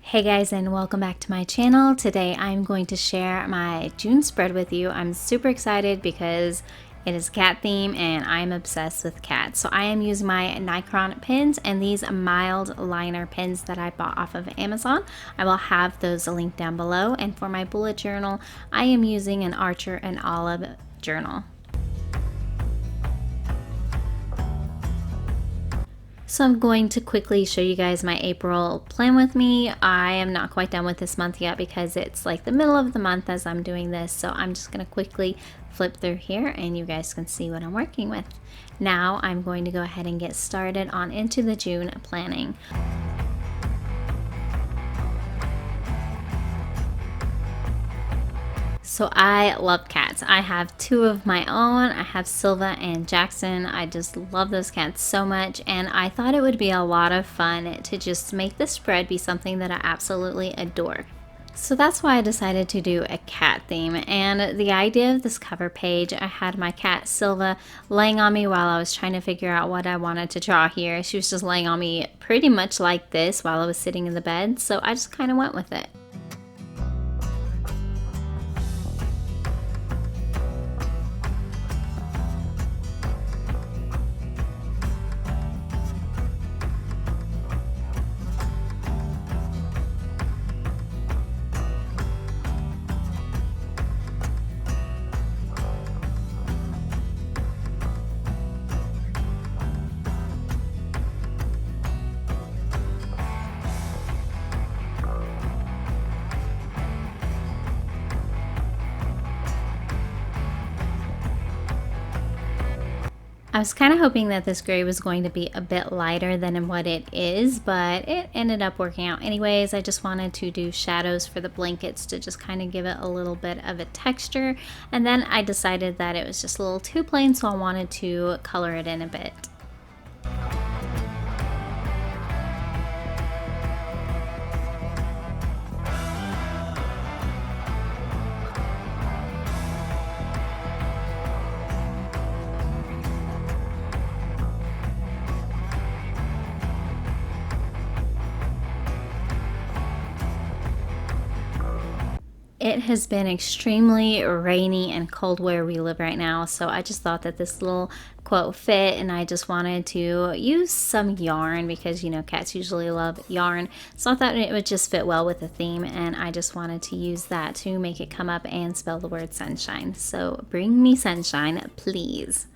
Hey guys, and welcome back to my channel. Today I'm going to share my June spread with you. I'm super excited because it is cat theme and I'm obsessed with cats. So I am using my Nikron pins and these mild liner pins that I bought off of Amazon. I will have those linked down below. And for my bullet journal, I am using an Archer and Olive journal. So I'm going to quickly show you guys my April plan with me. I am not quite done with this month yet because it's like the middle of the month as I'm doing this. So I'm just going to quickly flip through here and you guys can see what I'm working with. Now I'm going to go ahead and get started on into the June planning. So I love cats. I have two of my own. I have Silva and Jackson. I just love those cats so much, and I thought it would be a lot of fun to just make the spread be something that I absolutely adore. So that's why I decided to do a cat theme. And the idea of this cover page, I had my cat Silva laying on me while I was trying to figure out what I wanted to draw here. She was just laying on me pretty much like this while I was sitting in the bed, so I just kind of went with it. I was kind of hoping that this gray was going to be a bit lighter than what it is, but it ended up working out anyways. I just wanted to do shadows for the blankets to just kind of give it a little bit of a texture. And then I decided that it was just a little too plain, so I wanted to color it in a bit. It has been extremely rainy and cold where we live right now, so I just thought that this little quote fit, and I just wanted to use some yarn because, you know, cats usually love yarn. So I thought it would just fit well with the theme, and I just wanted to use that to make it come up and spell the word sunshine. So bring me sunshine, please.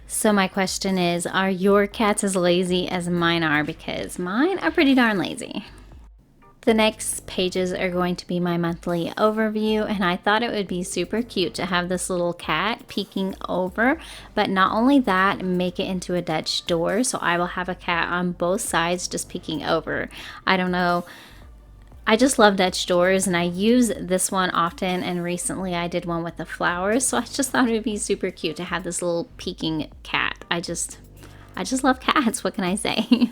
So my question is, are your cats as lazy as mine are? Because mine are pretty darn lazy. The next pages are going to be my monthly overview, and I thought it would be super cute to have this little cat peeking over, but not only that, make it into a Dutch door, so I will have a cat on both sides just peeking over. I don't know, I just love Dutch doors, and I use this one often, and recently I did one with the flowers, so I just thought it would be super cute to have this little peeking cat. I just love cats, what can I say?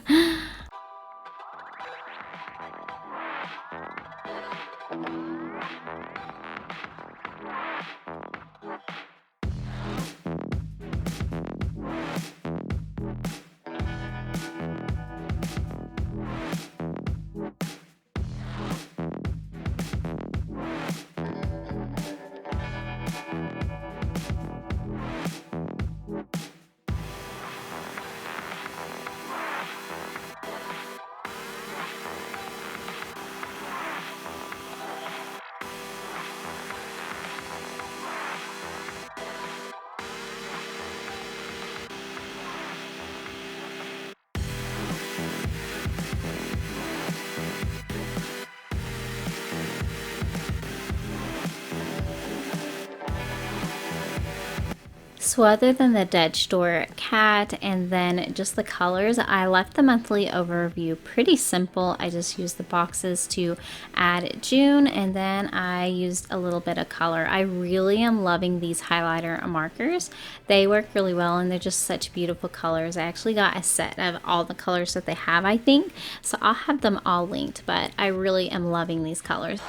So other than the dead store cat and then just the colors, I left the monthly overview pretty simple. I just used the boxes to add June, and then I used a little bit of color. I really am loving these highlighter markers. They work really well and they're just such beautiful colors. I actually got a set of all the colors that they have, I think. So I'll have them all linked, but I really am loving these colors.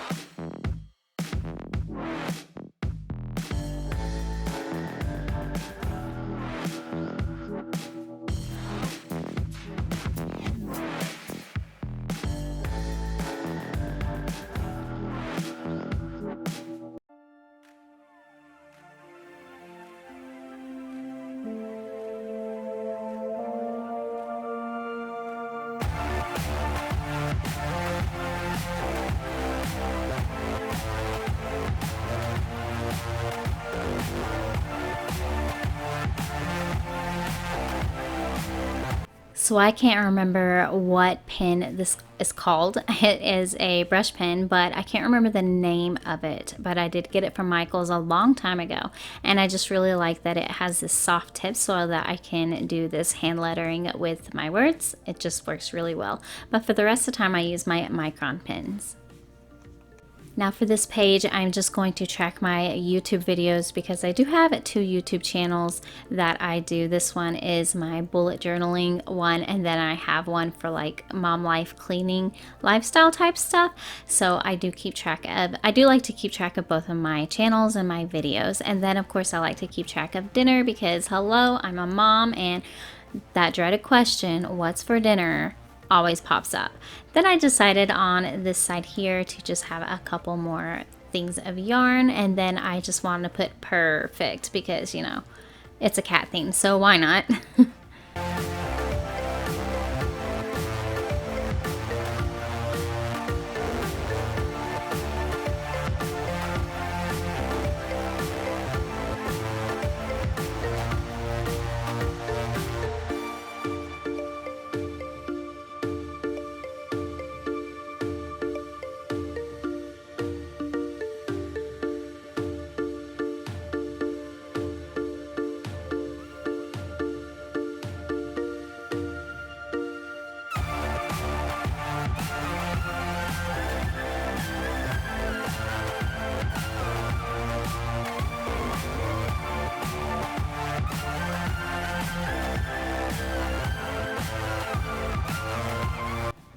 So I can't remember what pen this is called. It is a brush pen, but I can't remember the name of it. But I did get it from Michael's a long time ago. And I just really like that it has this soft tip so that I can do this hand lettering with my words. It just works really well. But for the rest of the time, I use my Micron pens. Now for this page, I'm just going to track my YouTube videos because I do have 2 YouTube channels that I do. This one is my bullet journaling one, and then I have one for like mom life, cleaning, lifestyle type stuff. So I do keep track of, I do like to keep track of both of my channels and my videos. And then of course I like to keep track of dinner because hello, I'm a mom and that dreaded question, what's for dinner, always pops up. Then I decided on this side here to just have a couple more things of yarn, and then I just wanted to put perfect because, you know, it's a cat theme, so why not?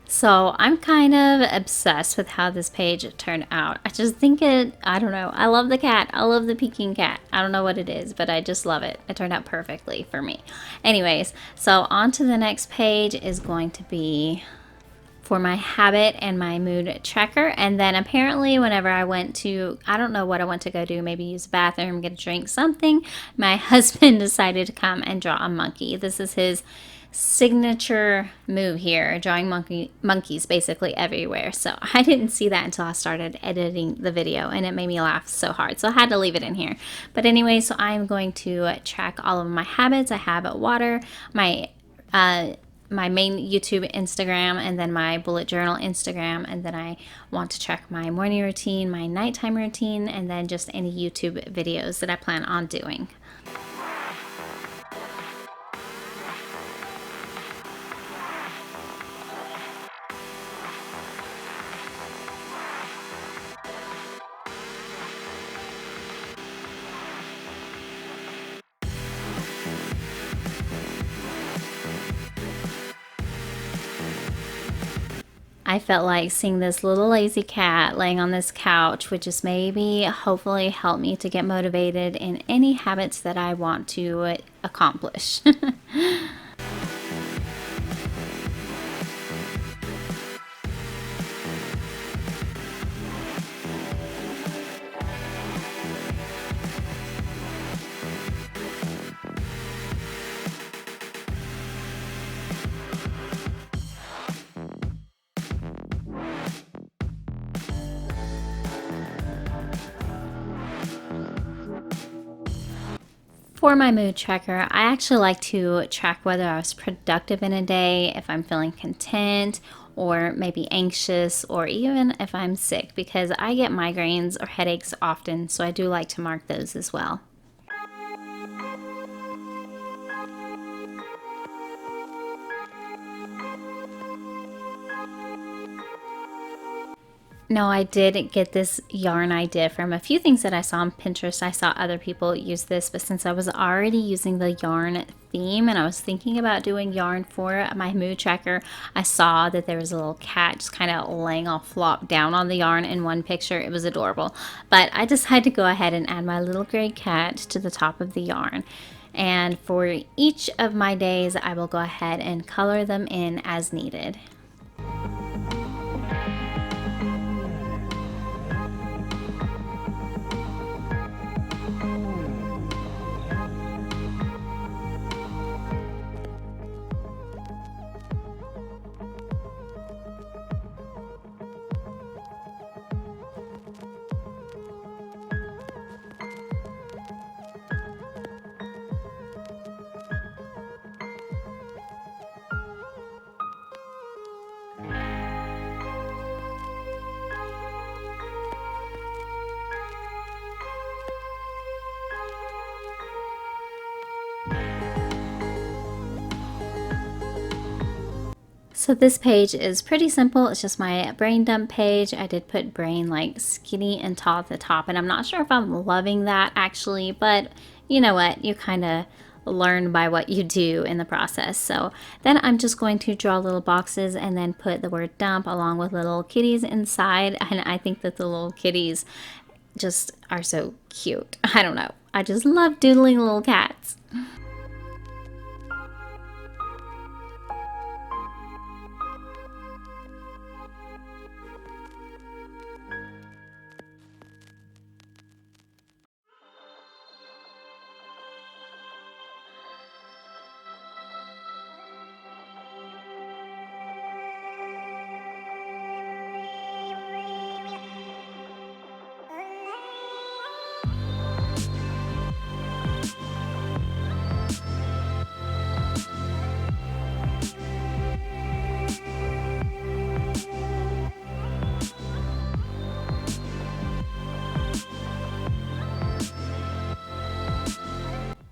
So I'm kind of obsessed with how this page turned out. I just think I don't know, I love the cat. I love the Peking cat. I don't know what it is, but I just love it. It turned out perfectly for me. Anyways, so on to the next page is going to be for my habit and my mood tracker. And then apparently whenever I went to, I don't know what I went to go do, maybe use the bathroom, get a drink, something, my husband decided to come and draw a monkey. This is his signature move here, drawing monkeys basically everywhere. So I didn't see that until I started editing the video, and it made me laugh so hard, so I had to leave it in here. But anyway, so I'm going to track all of my habits. I have water, my main YouTube Instagram, and then my bullet journal Instagram, and then I want to track my morning routine, my nighttime routine, and then just any YouTube videos that I plan on doing. I felt like seeing this little lazy cat laying on this couch would just maybe hopefully help me to get motivated in any habits that I want to accomplish. For my mood tracker, I actually like to track whether I was productive in a day, if I'm feeling content, or maybe anxious, or even if I'm sick, because I get migraines or headaches often, so I do like to mark those as well. No, I did get this yarn idea from a few things that I saw on Pinterest. I saw other people use this, but since I was already using the yarn theme and I was thinking about doing yarn for my mood tracker, I saw that there was a little cat just kind of laying all flop down on the yarn in one picture. It was adorable. But I decided to go ahead and add my little gray cat to the top of the yarn. And for each of my days, I will go ahead and color them in as needed. So this page is pretty simple. It's just my brain dump page. I did put brain like skinny and tall at the top, and I'm not sure if I'm loving that actually, but you know what? You kind of learn by what you do in the process. So then I'm just going to draw little boxes and then put the word dump along with little kitties inside. And I think that the little kitties just are so cute. I don't know. I just love doodling little cats.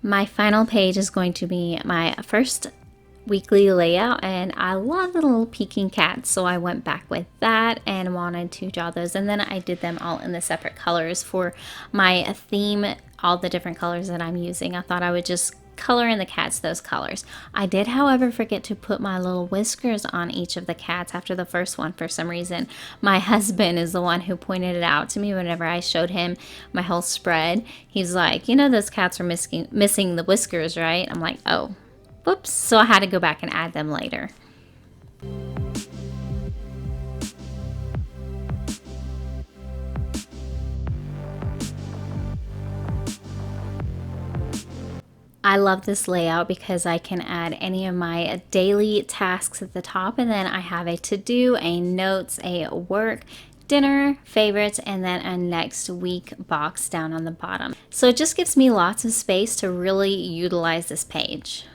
My final page is going to be my first weekly layout, and I love the little peeking cats, so I went back with that and wanted to draw those, and then I did them all in the separate colors for my theme, all the different colors that I'm using. I thought I would just color in the cats those colors. I did, however, forget to put my little whiskers on each of the cats after the first one for some reason. My husband is the one who pointed it out to me whenever I showed him my whole spread. He's like, you know, those cats are missing the whiskers, right? I'm like, oh, whoops. So I had to go back and add them later. I love this layout because I can add any of my daily tasks at the top, and then I have a to-do, a notes, a work, dinner, favorites, and then a next week box down on the bottom. So it just gives me lots of space to really utilize this page.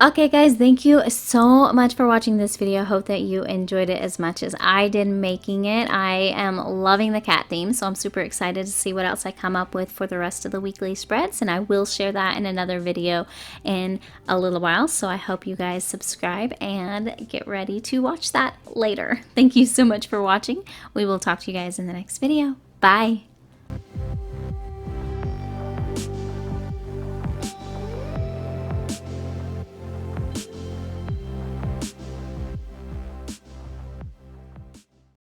Okay guys, thank you so much for watching this video. Hope that you enjoyed it as much as I did making it. I am loving the cat theme, so I'm super excited to see what else I come up with for the rest of the weekly spreads, and I will share that in another video in a little while. So I hope you guys subscribe and get ready to watch that later. Thank you so much for watching. We will talk to you guys in the next video. Bye!